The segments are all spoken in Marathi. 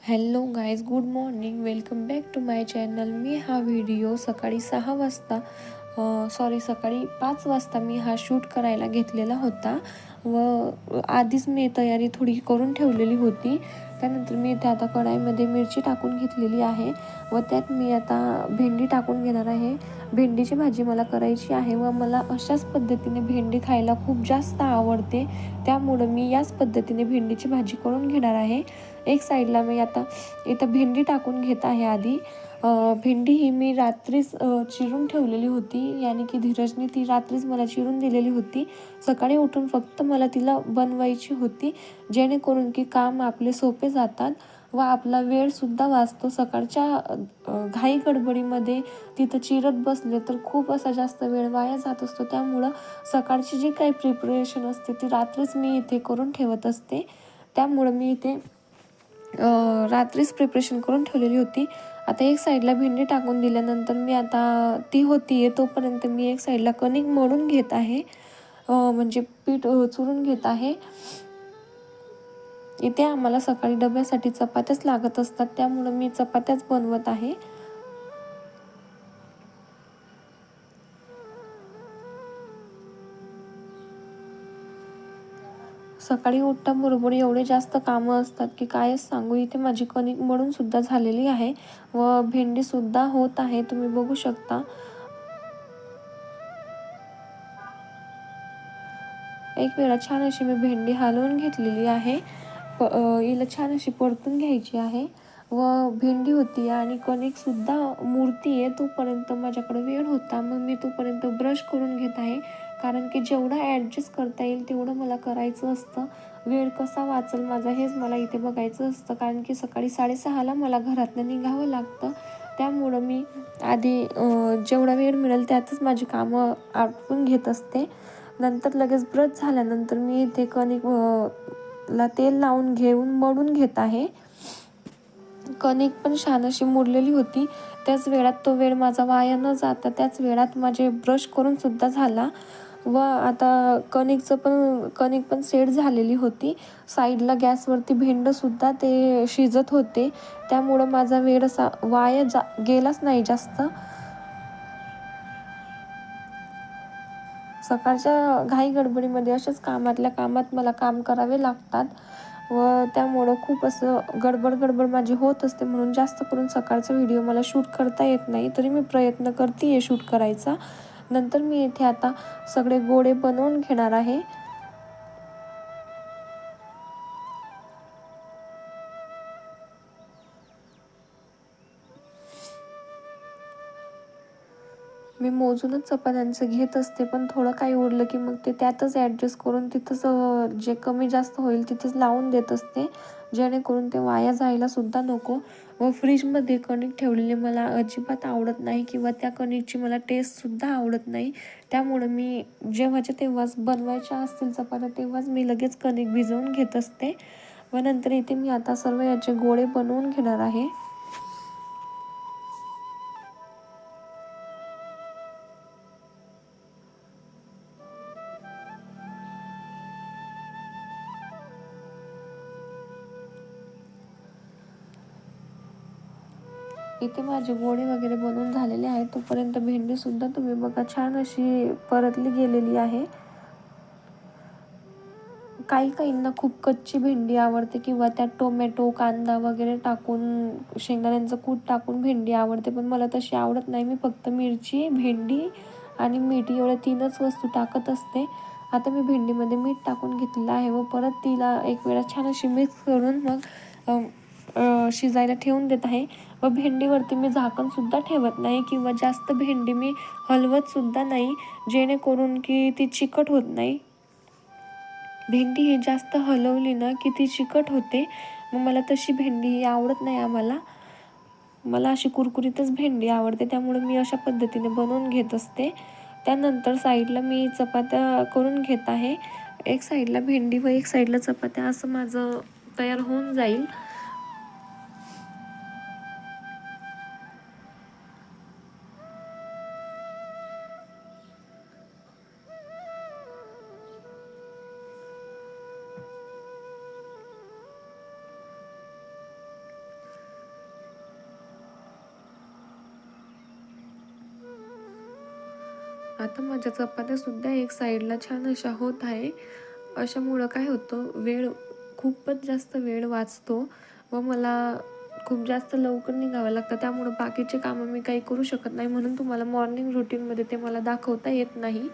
Hello guys, good morning. Welcome back to my channel. मी हा व्हिडिओ सकाळी 6 वाजता सकाळी 5 वाजता मी हा शूट करायला घेतलेला होता व आधीच मी तयारी थोडी करून ठेवलेली होती. त्यानंतर मी इथे आता कढाईमध्ये मिरची टाकून घेतलेली आहे व त्यात मी आता भेंडी टाकून घेणार आहे. भेंडीची भाजी मला करायची आहे व मला अशाच पद्धतीने भेंडी खायला खूप जास्त आवडते. त्यामुळं मी याच पद्धतीने भेंडीची भाजी करून घेणार आहे. एक साईडला मी आता इथं भेंडी टाकून घेत आहे. आधी भेंडी ही मी रात्रीच चिरून ठेवलेली होती, यानी की धीरजने ती रात्रीच मला चिरून दिलेली होती. सकाळी उठून फक्त मला तिला बनवायची होती, जेणेकरून की काम आपले सोपे जातात व आपला वेळसुद्धा वाचतो. सकाळच्या घाई गडबडीमध्ये तिथं चिरत बसले तर खूप असा जास्त वेळ वाया जात असतो. त्यामुळं सकाळची जी काही प्रिपरेशन असते ती रात्रीच मी इथे करून ठेवत असते. त्यामुळं मी इथे रात्रीच प्रिपरेशन करून ठेवलेली होती. आता एक साईडला भेंडी टाकून दिल्यानंतर मी आता ती होती तोपर्यंत मी एक साईडला कणिक मळून घेत आहे, म्हणजे पीठ चुरून घेत आहे. इथे आम्हाला सकाळी डब्यासाठी चपात्याच लागत असतात, त्यामुळं मी चपात्याच बनवत आहे. सकाळी उठल्याबरोबर एवढे जास्त कामं असतात की कायच सांगू. इथे माझी कणिक मळून सुद्धा झालेली आहे व भेंडी सुद्धा होत आहे, तुम्ही बघू शकता. एक वेळा छान अशी मी भेंडी हलवून घेतलेली आहे. हिला छान अशी परतून घ्यायची आहे व भेंडी होती आणि कणिक सुद्धा मुरती आहे तोपर्यंत माझ्याकडे वेळ होता. मग मी तोपर्यंत ब्रश करून घेत आहे, कारण की जेवढं ॲडजस्ट करता येईल तेवढं मला करायचं असतं. वेळ कसा वाचेल माझा हेच मला इथे बघायचं असतं, कारण की सकाळी 6:30ला मला घरातनं निघावं लागतं. त्यामुळं मी आधी जेवढा वेळ मिळेल त्यातच माझी कामं आटपून घेत असते. नंतर लगेच ब्रश झाल्यानंतर मी इथे कणिक ला तेल लावून घेऊन मळून घेत आहे. कणिक पण छान अशी मुरलेली होती. त्याच वेळात तो वेळ माझा वाया न जाता त्याच वेळात माझे ब्रश करून सुद्धा झाला व आता कणिक पण सेट झालेली होती. साईडला गॅसवरती भेंडंसुद्धा ते शिजत होते, त्यामुळं माझा वेळ असा वाया गेलाच नाही जास्त. सकाळच्या घाई गडबडीमध्ये अशाच कामातल्या कामात मला काम करावे लागतात व त्यामुळं खूप असं गडबड माझी होत असते, म्हणून जास्त करून सकाळचा व्हिडिओ मला शूट करता येत नाही. तरी मी प्रयत्न करते आहे शूट करायचा. नंतर मी इथे आता सगळे गोळे बनवून घेणार आहे. मी मोजूनच चपात्यांचं घेत असते, पण थोडं काही उरलं की मग ते त्यातच ॲडजस्ट करून तिथंच जे कमी जास्त होईल तिथंच लावून देत असते, जेणेकरून ते वाया जायला सुद्धा नको. व फ्रीजमध्ये कणिक ठेवलेली मला अजिबात आवडत नाही किंवा त्या कणिकची मला टेस्टसुद्धा आवडत नाही. त्यामुळं मी जेव्हाच्या तेव्हाच बनवायच्या असतील चपात्या तेव्हाच मी लगेच कणिक भिजवून घेत असते व नंतर इथे मी आता सर्व याचे गोळे बनवून घेणार आहे. इथे माझे गोळे वगैरे बनवून झालेले आहेत. तोपर्यंत भेंडीसुद्धा तुम्ही बघा छान अशी परतली गेलेली आहे. काहींना खूप कच्ची भेंडी आवडते किंवा त्यात टोमॅटो, कांदा वगैरे टाकून शेंगदाण्यांचं कूट टाकून भेंडी आवडते, पण मला तशी आवडत नाही. मी फक्त मिरची, भेंडी आणि मीठ एवढ्या 3च वस्तू टाकत असते. आता मी भेंडीमध्ये मीठ टाकून घेतलेलं आहे व परत तिला एक वेळा छान अशी मिक्स करून मग शिजायला ठेवून देत आहे व भेंडीवरती मी झाकणसुद्धा ठेवत नाही किंवा जास्त भेंडी मी हलवतसुद्धा नाही, जेणेकरून की ती चिकट होत नाही. भेंडी ही जास्त हलवली ना की ती चिकट होते, मग मला तशी भेंडी ही आवडत नाही. मला अशी कुरकुरीतच भेंडी आवडते, त्यामुळे मी अशा पद्धतीने बनवून घेत असते. त्यानंतर साईडला मी चपात्या करून घेत आहे. एक साईडला भेंडी व एक साईडला चपात्या असं माझं तयार होऊन जाईल. आता माझ्या चपात्या सुद्धा एक साईडला छान अशा होत आहे. अशामुळं काय होतं, खूपच जास्त वेळ वाचतो व मला खूप जास्त लवकर निघावं लागतं. त्यामुळं बाकीचे कामं मी काही करू शकत नाही, म्हणून तुम्हाला मॉर्निंग रुटीनमध्ये ते मला दाखवता येत नाही.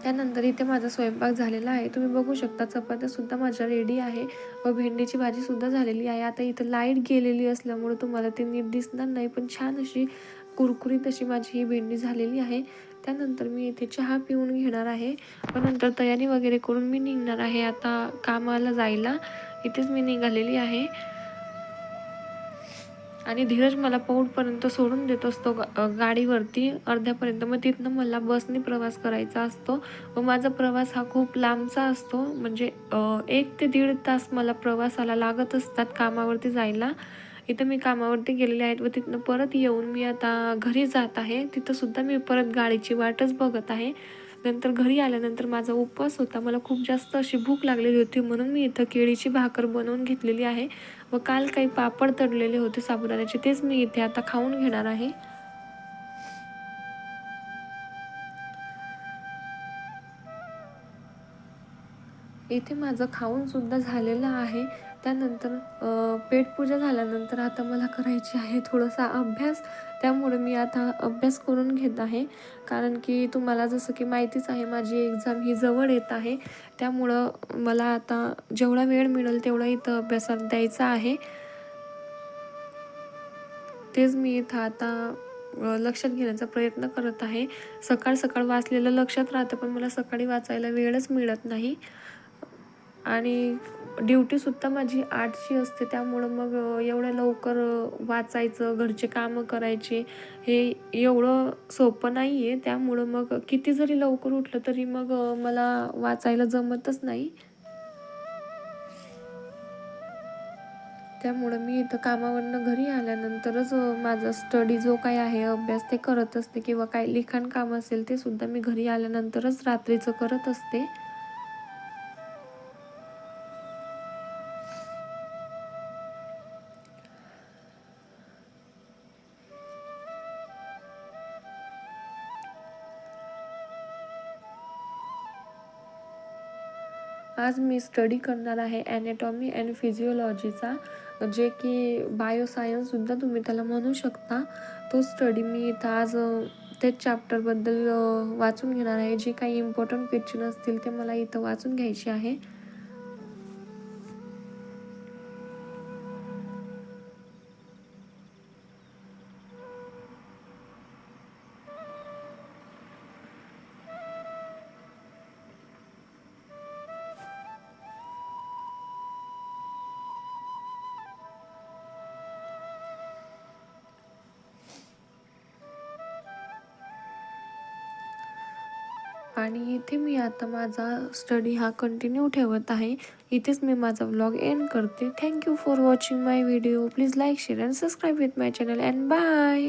त्यानंतर इथे माझा स्वयंपाक झालेला आहे. तुम्ही बघू शकता चपात्यासुद्धा माझ्या रेडी आहे व भेंडीची भाजीसुद्धा झालेली आहे. आता इथं लाईट गेलेली असल्यामुळे तुम्हाला ते नीट दिसणार नाही, पण छान अशी कुरकुरीत अशी माझी ही भेंडी झालेली आहे. त्यानंतर मी इथे चहा पिऊन घेणार आहे व नंतर तयारी वगैरे करून मी निघणार आहे आता कामाला जायला. इथेच मी निघालेली आहे आणि धीरज मला पौडपर्यंत सोडून देत असतो गाडीवरती अर्ध्यापर्यंत. मग तिथनं मला बसने प्रवास करायचा असतो व माझा प्रवास हा खूप लांबचा असतो, म्हणजे 1 ते 1.5 तास मला प्रवासाला लागत असतात कामावरती जायला. इथं मी कामावरती गेलेले आहेत व तिथनं परत येऊन मी आता घरी जात आहे. तिथंसुद्धा मी परत गाडीची वाटच बघत आहे. नंतर घरी आल्यानंतर माझा उपवास होता. मला खूप जास्त अशी भूक लागलेली होती, म्हणून मी इथं केळीची भाकर बनवून घेतलेली आहे व काल काही पापड तळलेले होते साबुदाण्याचे, तेच मी इथे आता खाऊन घेणार आहे. इथे माझं खाऊन सुद्धा झालेलं आहे. त्यानंतर पेटपूजा झाल्यानंतर आता मला करायची आहे थोडासा अभ्यास. त्यामुळे मी आता अभ्यास करून घेत आहे, कारण की तुम्हाला जसं की माहितीच आहे माझी एक्झाम ही जवळ येत आहे. त्यामुळं मला आता जेवढा वेळ मिळेल तेवढा इथं अभ्यासात द्यायचा आहे. तेच मी इथं आता लक्षात घेण्याचा प्रयत्न करत आहे. सकाळ सकाळ वाचलेलं लक्षात राहतं, पण मला सकाळी वाचायला वेळच मिळत नाही आणि ड्युटीसुद्धा माझी 8ची असते. त्यामुळं मग एवढ्या लवकर वाचायचं, घरचे कामं करायचे हे एवढं सोपं नाही आहे. त्यामुळं मग किती जरी लवकर उठलं तरी मग मला वाचायला जमतच नाही. त्यामुळं मी इथं कामावरनं घरी आल्यानंतरच माझा स्टडी जो काही आहे अभ्यास ते करत असते, किंवा काही लिखाण काम असेल ते सुद्धा मी घरी आल्यानंतरच रात्रीचं करत असते. आज मी स्टडी करणार आहे ॲनाटॉमी अँड फिजिओलॉजीचा, जे की बायोसायन्ससुद्धा तुम्ही त्याला म्हणू शकता. तो स्टडी मी इथं आज तेच चॅप्टरबद्दल वाचून घेणार आहे. जे काही इम्पॉर्टंट क्वेश्चन असतील ते मला इथं वाचून घ्यायचे आहे. आणि इथे मी आता माझा स्टडी हा कंटिन्यू ठेवत आहे. इथेच मी माझा व्लॉग एंड करते. Thank you for watching my video. Please like, share and subscribe with my channel and bye.